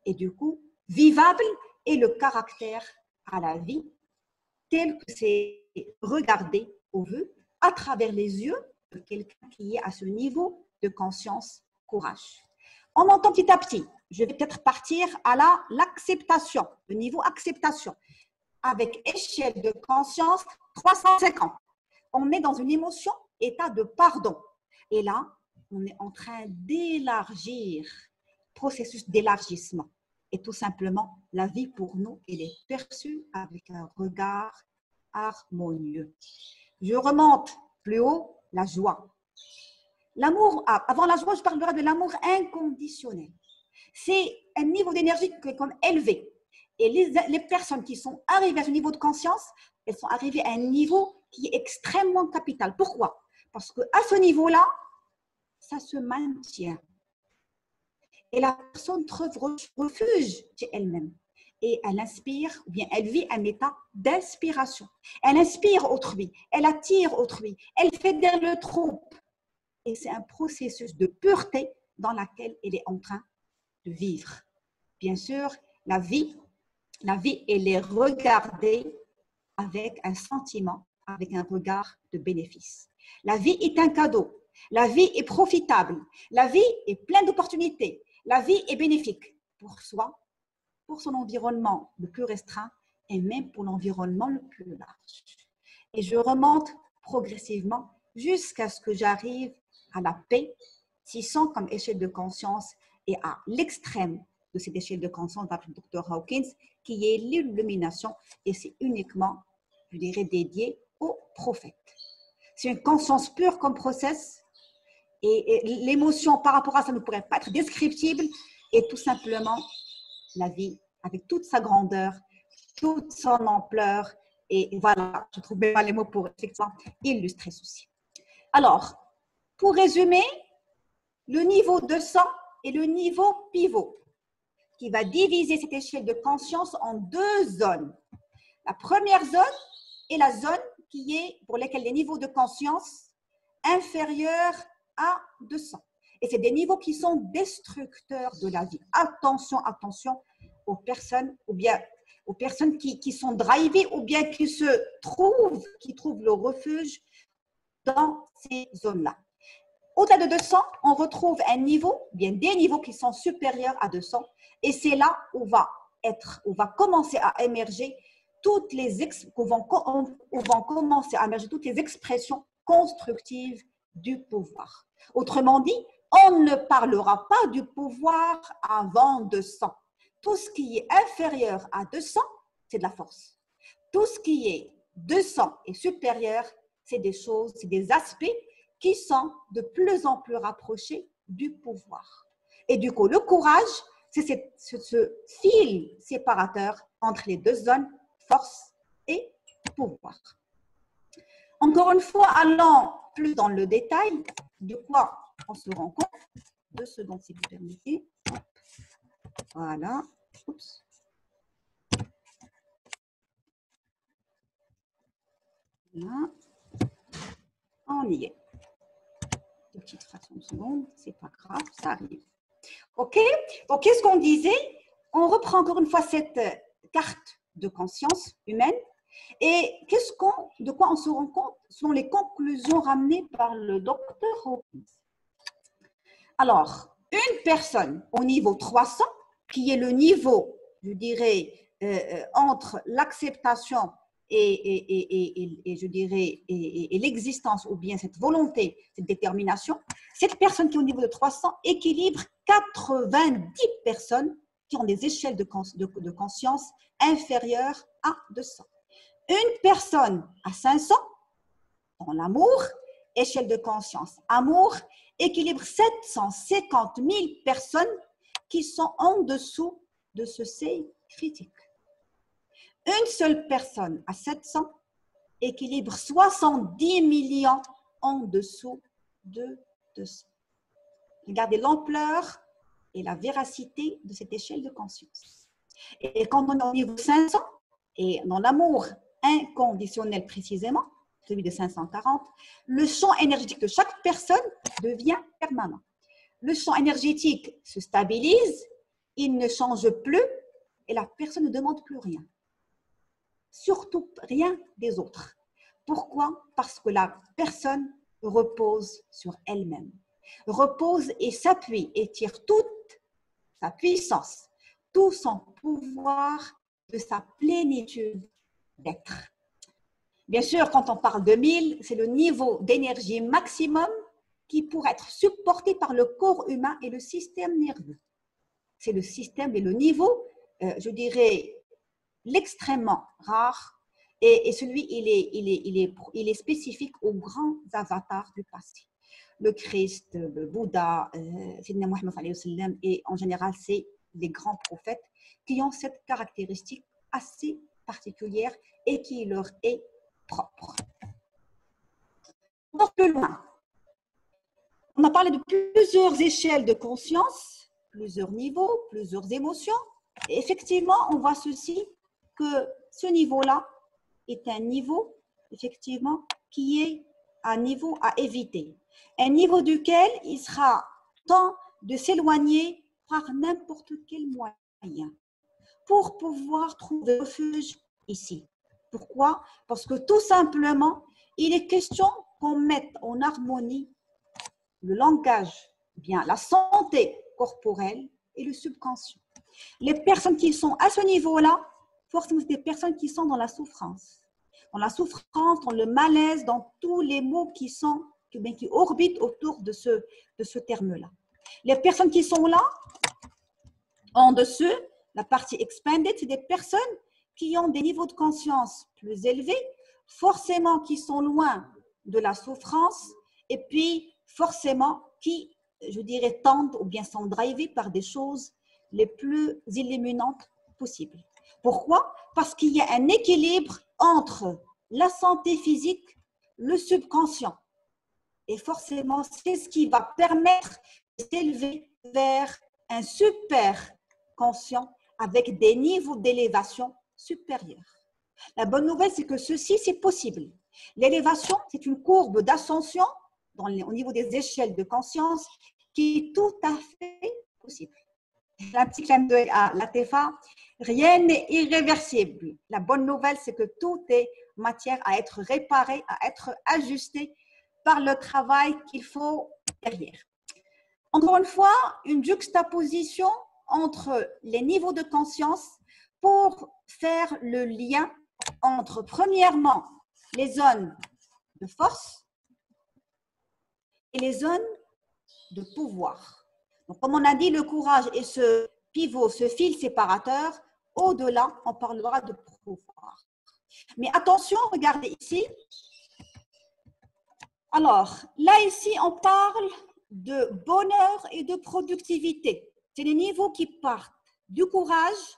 A: Et du coup, vivable est le caractère à la vie, tel que c'est regardé au vu à travers les yeux de quelqu'un qui est à ce niveau de conscience, courage. En montant petit à petit, je vais peut-être partir à l'acceptation, le niveau acceptation, avec échelle de conscience 350. On est dans une émotion, état de pardon. Et là, on est en train d'élargir, processus d'élargissement. Et tout simplement, la vie pour nous, elle est perçue avec un regard harmonieux. Je remonte plus haut, la joie. L'amour, avant la joie, je parlerai de l'amour inconditionnel. C'est un niveau d'énergie qui est comme élevé. Et les personnes qui sont arrivées à ce niveau de conscience, elles sont arrivées à un niveau qui est extrêmement capital. Pourquoi? Parce qu'à ce niveau-là, ça se maintient. Et la personne trouve refuge chez elle-même. Et elle inspire, ou bien elle vit un état d'inspiration. Elle inspire autrui, elle attire autrui, elle fédère le troupe. Et c'est un processus de pureté dans laquelle elle est en train de vivre. Bien sûr, la vie, elle est regardée avec un sentiment, avec un regard de bénéfice. La vie est un cadeau. La vie est profitable. La vie est pleine d'opportunités. La vie est bénéfique pour soi, pour son environnement le plus restreint et même pour l'environnement le plus large. Et je remonte progressivement jusqu'à ce que j'arrive à la paix, 600 comme échelle de conscience et à l'extrême de cette échelle de conscience d'après le Dr Hawkins, qui est l'illumination et c'est uniquement, je dirais, dédié aux prophètes. C'est une conscience pure comme process et l'émotion par rapport à ça ne pourrait pas être descriptible et tout simplement la vie avec toute sa grandeur, toute son ampleur et voilà, je trouve même pas les mots pour effectivement illustrer ceci. Alors, pour résumer, le niveau 200 est le niveau pivot qui va diviser cette échelle de conscience en deux zones. La première zone est la zone qui est pour laquelle les niveaux de conscience inférieurs à 200. Et c'est des niveaux qui sont destructeurs de la vie. Attention, attention aux personnes ou bien aux personnes qui sont drivées ou bien qui trouvent le refuge dans ces zones-là. Au-delà de 200, on retrouve un niveau, bien des niveaux qui sont supérieurs à 200 et c'est là où va commencer à émerger toutes les expressions constructives du pouvoir. Autrement dit, on ne parlera pas du pouvoir avant 200. Tout ce qui est inférieur à 200, c'est de la force. Tout ce qui est 200 et supérieur, c'est des choses, c'est des aspects qui sont de plus en plus rapprochés du pouvoir. Et du coup, le courage, c'est ce fil séparateur entre les deux zones, force et pouvoir. Encore une fois, allons plus dans le détail de quoi on se rend compte, 2 secondes si vous permettez. Voilà. Oups. Là. On y est. Une petite fraction de seconde, c'est pas grave, ça arrive. OK? Donc, qu'est-ce qu'on disait? On reprend encore une fois cette carte de conscience humaine. Et de quoi on se rend compte selon les conclusions ramenées par le docteur Hawkins. Alors, une personne au niveau 300, qui est le niveau, je dirais, entre l'acceptation et je dirais, et l'existence, ou bien cette volonté, cette détermination, cette personne qui est au niveau de 300 équilibre 90 personnes qui ont des échelles de conscience inférieures à 200. Une personne à 500, dans l'amour, échelle de conscience, amour, équilibre 750 000 personnes qui sont en dessous de ce seuil critique. Une seule personne à 700 équilibre 70 millions en dessous de 200. Regardez l'ampleur et la véracité de cette échelle de conscience. Et quand on est au niveau 500, et dans l'amour inconditionnel précisément, celui de 540, le champ énergétique de chaque personne devient permanent. Le champ énergétique se stabilise, il ne change plus et la personne ne demande plus rien. Surtout rien des autres. Pourquoi? Parce que la personne repose sur elle-même. Repose et s'appuie et tire toute sa puissance, tout son pouvoir de sa plénitude d'être. Bien sûr, quand on parle de 1000, c'est le niveau d'énergie maximum qui pourrait être supporté par le corps humain et le système nerveux. C'est le système et le niveau, je dirais, l'extrêmement rare et celui, il est spécifique aux grands avatars du passé. le Christ, le Bouddha, Sidna Muhammad sallallahu alayhi wa sallam, et en général, c'est les grands prophètes qui ont cette caractéristique assez particulière et qui leur est propre. On va plus loin. On a parlé de plusieurs échelles de conscience, plusieurs niveaux, plusieurs émotions. Et effectivement, on voit ceci, que ce niveau-là est un niveau, effectivement, qui est un niveau à éviter. Un niveau duquel il sera temps de s'éloigner par n'importe quel moyen pour pouvoir trouver refuge ici. Pourquoi? Parce que tout simplement, il est question qu'on mette en harmonie le langage, bien la santé corporelle et le subconscient. Les personnes qui sont à ce niveau-là, forcément, c'est des personnes qui sont dans la souffrance. Dans la souffrance, dans le malaise, dans tous les mots qui orbitent autour de ce terme-là. Les personnes qui sont là, en dessous, la partie expanded, c'est des personnes qui ont des niveaux de conscience plus élevés, forcément qui sont loin de la souffrance, et puis forcément qui, je dirais, tendent ou bien sont drivés par des choses les plus illuminantes possibles. Pourquoi? Parce qu'il y a un équilibre entre la santé physique, le subconscient. Et forcément, c'est ce qui va permettre de s'élever vers un super conscient avec des niveaux d'élévation supérieurs. La bonne nouvelle, c'est que ceci, c'est possible. L'élévation, c'est une courbe d'ascension au niveau des échelles de conscience qui est tout à fait possible. Un petit clin d'œil à Latefa, rien n'est irréversible. La bonne nouvelle, c'est que tout est matière à être réparé, à être ajusté par le travail qu'il faut derrière. Encore une fois, une juxtaposition entre les niveaux de conscience pour faire le lien entre, premièrement, les zones de force et les zones de pouvoir. Donc, comme on a dit, le courage est ce pivot, ce fil séparateur. Au-delà, on parlera de pouvoir. Mais attention, regardez ici. Alors, là, ici, on parle de bonheur et de productivité. C'est les niveaux qui partent du courage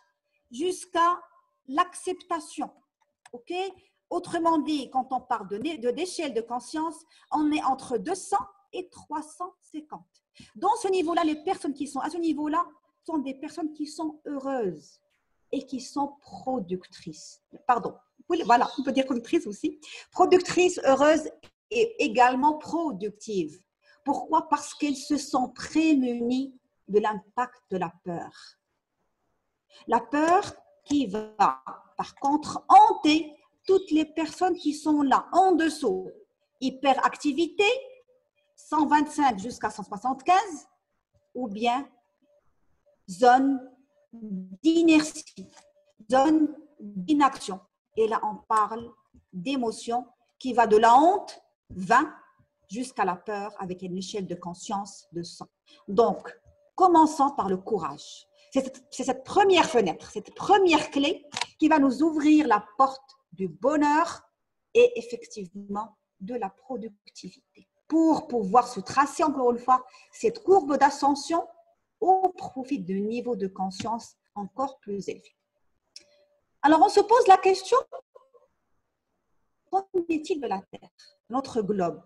A: jusqu'à l'acceptation. OK? Autrement dit, quand on parle d'échelle de conscience, on est entre 200 et 350. Dans ce niveau-là, les personnes qui sont à ce niveau-là sont des personnes qui sont heureuses et qui sont productrices. Pardon, voilà, on peut dire productrices aussi. Productrices, heureuses et également productives. Pourquoi? Parce qu'elles se sont prémunies de l'impact de la peur. La peur qui va, par contre, hanter toutes les personnes qui sont là, en dessous. Hyperactivité, 125 jusqu'à 175, ou bien zone d'inertie, zone d'inaction. Et là, on parle d'émotion qui va de la honte, 20, jusqu'à la peur avec une échelle de conscience de 100. Donc, commençons par le courage. C'est cette première fenêtre, cette première clé qui va nous ouvrir la porte du bonheur et effectivement de la productivité. Pour pouvoir se tracer, encore une fois, cette courbe d'ascension au profit de niveaux de conscience encore plus élevés. Alors, on se pose la question, qu'en est-il de la Terre, notre globe?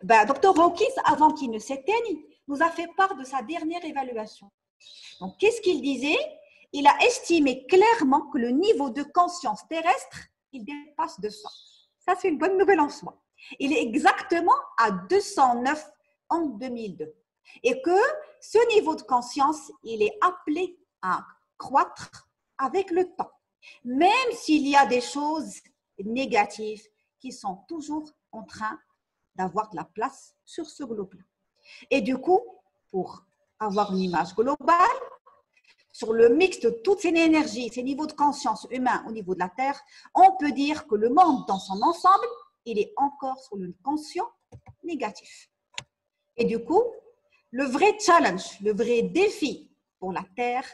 A: Dr. Hawkins, avant qu'il ne s'éteigne, nous a fait part de sa dernière évaluation. Donc, qu'est-ce qu'il disait? Il a estimé clairement que le niveau de conscience terrestre, il dépasse 200. Ça, c'est une bonne nouvelle en soi. Il est exactement à 209 en 2002. Et que ce niveau de conscience, il est appelé à croître avec le temps. Même s'il y a des choses négatives qui sont toujours en train d'avoir de la place sur ce globe-là. Et du coup, pour avoir une image globale, sur le mix de toutes ces énergies, ces niveaux de conscience humains au niveau de la Terre, on peut dire que le monde dans son ensemble, il est encore sur le conscient négatif. Et du coup, le vrai challenge, le vrai défi pour la Terre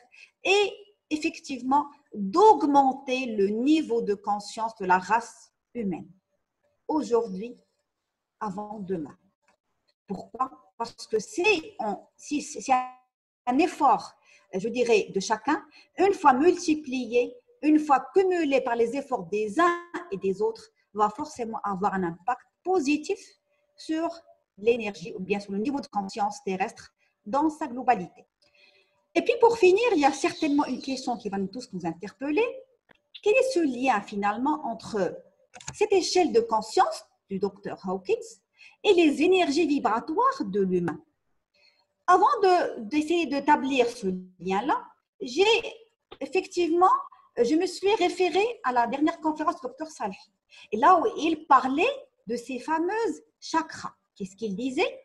A: est effectivement d'augmenter le niveau de conscience de la race humaine. Aujourd'hui, avant demain. Pourquoi? Parce que c'est un effort, je dirais, de chacun, une fois multiplié, une fois cumulé par les efforts des uns et des autres, va forcément avoir un impact positif sur l'énergie ou bien sur le niveau de conscience terrestre dans sa globalité. Et puis pour finir, il y a certainement une question qui va nous tous nous interpeller. Quel est ce lien finalement entre cette échelle de conscience du docteur Hawkins et les énergies vibratoires de l'humain? Avant d'essayer d'établir ce lien-là, je me suis référée à la dernière conférence du docteur Salfi. Et là où il parlait de ces fameuses chakras. Qu'est-ce qu'il disait?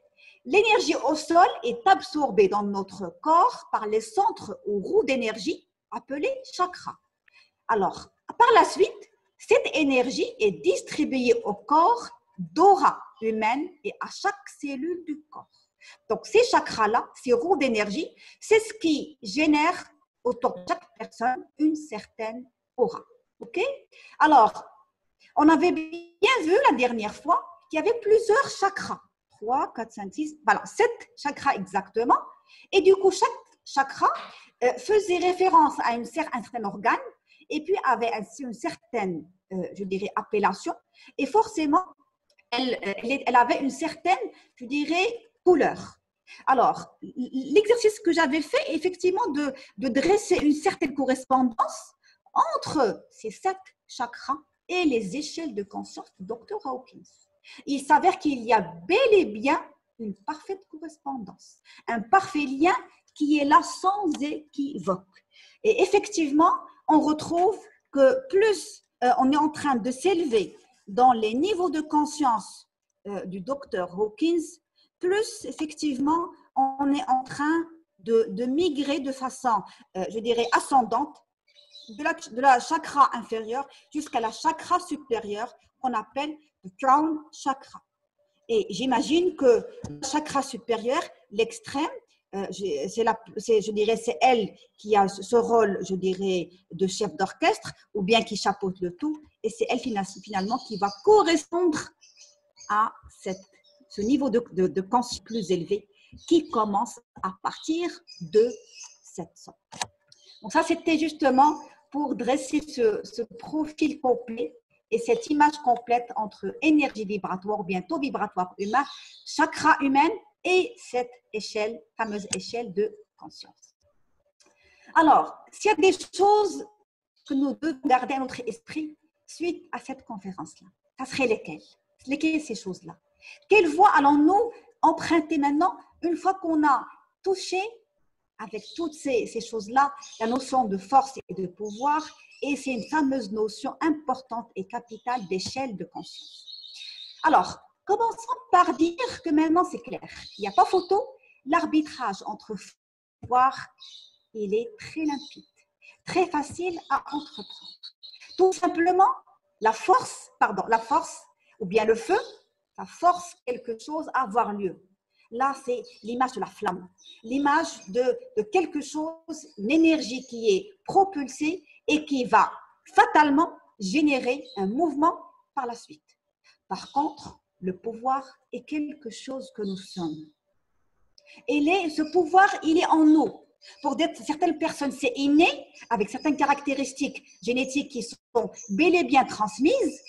A: L'énergie au sol est absorbée dans notre corps par les centres ou roues d'énergie appelés chakras. Alors, par la suite, cette énergie est distribuée au corps d'aura humaine et à chaque cellule du corps. Donc, ces chakras-là, ces roues d'énergie, c'est ce qui génère autour de chaque personne une certaine aura. OK? Alors, on avait bien vu la dernière fois qu'il y avait plusieurs chakras. 3, 4, 5, 6, voilà, 7 chakras exactement. Et du coup, chaque chakra faisait référence à un certain organe et puis avait une certaine, je dirais, appellation. Et forcément, elle avait une certaine, je dirais, couleur. Alors, l'exercice que j'avais fait, effectivement, de dresser une certaine correspondance entre ces 7 chakras et les échelles de conscience du Dr. Hawkins. Il s'avère qu'il y a bel et bien une parfaite correspondance, un parfait lien qui est là sans équivoque. Et effectivement, on retrouve que plus on est en train de s'élever dans les niveaux de conscience du docteur Hawkins, plus effectivement on est en train de migrer de façon, je dirais, ascendante de la chakra inférieure jusqu'à la chakra supérieure qu'on appelle le crown chakra. Et j'imagine que le chakra supérieur, l'extrême, je dirais, c'est elle qui a ce rôle, je dirais, de chef d'orchestre ou bien qui chapeaute le tout. Et c'est elle finalement qui va correspondre à ce niveau de conscience plus élevé qui commence à partir de 700. Donc ça, c'était justement pour dresser ce profil complet et cette image complète entre énergie vibratoire ou bien taux vibratoire humain, chakra humaine et cette échelle, fameuse échelle de conscience. Alors, s'il y a des choses que nous devons garder à notre esprit suite à cette conférence-là, ça serait lesquelles? Lesquelles ces choses-là? Quelle voie allons-nous emprunter maintenant une fois qu'on a touché avec toutes ces choses-là, la notion de force et de pouvoir, et c'est une fameuse notion importante et capitale d'échelle de conscience. Alors, commençons par dire que maintenant c'est clair. Il n'y a pas photo, l'arbitrage entre pouvoir, il est très limpide, très facile à entreprendre. Tout simplement, la force, ou bien le feu, ça force quelque chose à avoir lieu. Là, c'est l'image de la flamme, l'image de quelque chose, une énergie qui est propulsée et qui va fatalement générer un mouvement par la suite. Par contre, le pouvoir est quelque chose que nous sommes. Et ce pouvoir, il est en nous. Pour certaines personnes, c'est inné, avec certaines caractéristiques génétiques qui sont bel et bien transmises,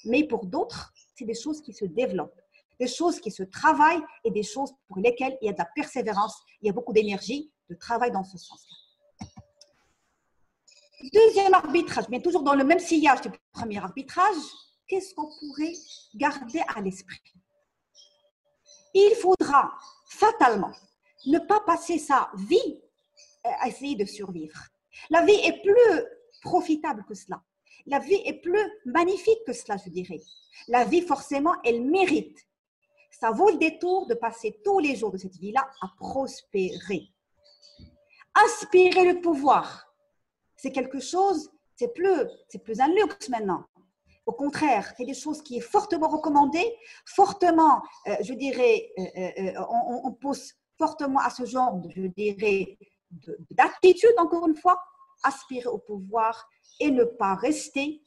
A: mais pour d'autres, c'est des choses qui se développent, des choses qui se travaillent et des choses pour lesquelles il y a de la persévérance, il y a beaucoup d'énergie, de travail dans ce sens-là. Deuxième arbitrage, mais toujours dans le même sillage du premier arbitrage, qu'est-ce qu'on pourrait garder à l'esprit? Il faudra fatalement ne pas passer sa vie à essayer de survivre. La vie est plus profitable que cela. La vie est plus magnifique que cela, je dirais. La vie, forcément, elle mérite. Ça vaut le détour de passer tous les jours de cette vie-là à prospérer. Aspirer le pouvoir, c'est quelque chose, c'est plus un luxe maintenant. Au contraire, c'est des choses qui est fortement recommandées, fortement, je dirais, on pousse fortement à ce genre, je dirais, d'attitude, encore une fois, aspirer au pouvoir et ne pas rester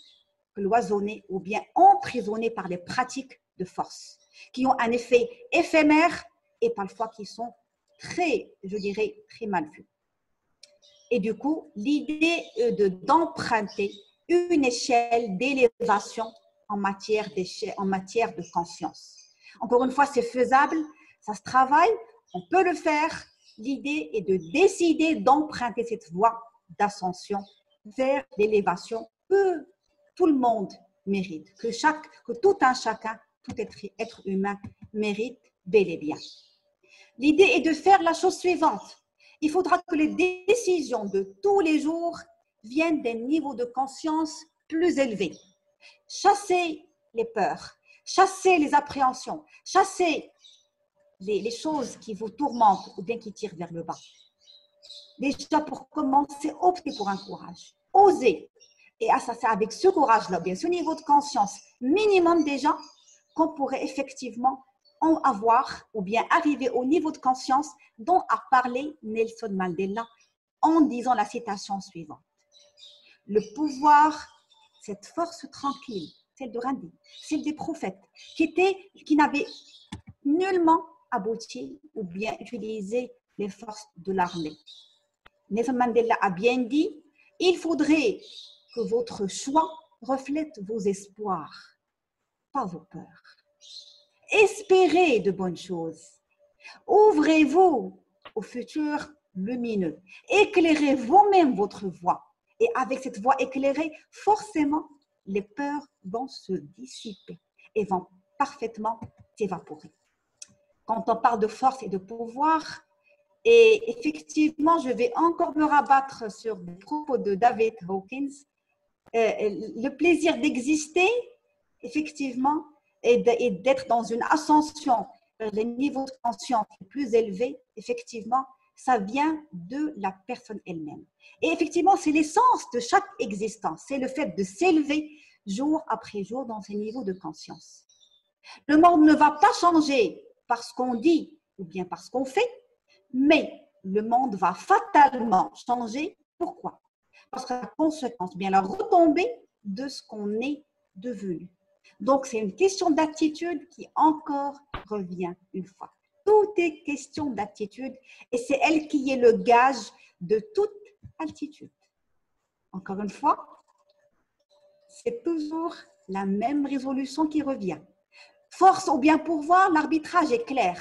A: cloisonné ou bien emprisonné par les pratiques de force. qui ont un effet éphémère et parfois qui sont très, je dirais, très mal vus. Et du coup, l'idée est d'emprunter une échelle d'élévation en matière de conscience. Encore une fois, c'est faisable, ça se travaille, on peut le faire. L'idée est de décider d'emprunter cette voie d'ascension vers l'élévation que tout le monde mérite, que tout un chacun, tout être humain mérite bel et bien. L'idée est de faire la chose suivante. Il faudra que les décisions de tous les jours viennent d'un niveau de conscience plus élevé. Chasser les peurs, chasser les appréhensions, chasser les choses qui vous tourmentent ou bien qui tirent vers le bas. Déjà, pour commencer, optez pour un courage. Osez. Et c'est avec ce courage-là, bien ce niveau de conscience minimum déjà, qu'on pourrait effectivement en avoir ou bien arriver au niveau de conscience dont a parlé Nelson Mandela en disant la citation suivante. Le pouvoir, cette force tranquille, celle de Gandhi, celle des prophètes, qui n'avaient nullement abouti ou bien utilisé les forces de l'armée. Nelson Mandela a bien dit, il faudrait que votre choix reflète vos espoirs, pas vos peurs. Espérez de bonnes choses. Ouvrez-vous au futur lumineux. Éclairez vous-même votre voie. Et avec cette voie éclairée, forcément, les peurs vont se dissiper et vont parfaitement s'évaporer. Quand on parle de force et de pouvoir, et effectivement, je vais encore me rabattre sur les propos de David Hawkins, le plaisir d'exister, effectivement, et d'être dans une ascension vers les niveaux de conscience les plus élevés, effectivement, ça vient de la personne elle-même. Et effectivement, c'est l'essence de chaque existence, c'est le fait de s'élever jour après jour dans ces niveaux de conscience. Le monde ne va pas changer parce qu'on dit ou bien parce qu'on fait, mais le monde va fatalement changer. Pourquoi? Parce que la conséquence, bien la retombée de ce qu'on est devenu. Donc, c'est une question d'attitude qui encore revient une fois. Tout est question d'attitude et c'est elle qui est le gage de toute altitude. Encore une fois, c'est toujours la même résolution qui revient. Force ou bien pouvoir, l'arbitrage est clair,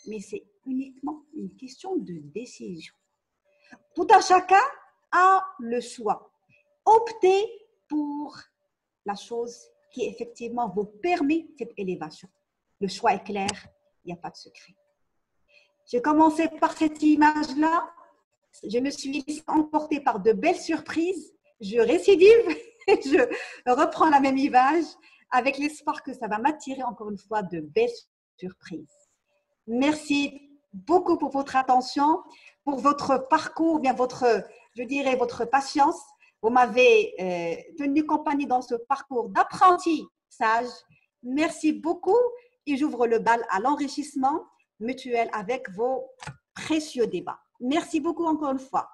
A: mais c'est uniquement une question de décision. Tout un chacun a le choix. Optez pour la chose qui effectivement vous permet cette élévation. Le choix est clair, il n'y a pas de secret. J'ai commencé par cette image-là. Je me suis emportée par de belles surprises. Je récidive, je reprends la même image avec l'espoir que ça va m'attirer encore une fois de belles surprises. Merci beaucoup pour votre attention, pour votre parcours, bien je dirais votre patience. Vous m'avez tenu compagnie dans ce parcours d'apprentissage. Merci beaucoup et j'ouvre le bal à l'enrichissement mutuel avec vos précieux débats. Merci beaucoup encore une fois.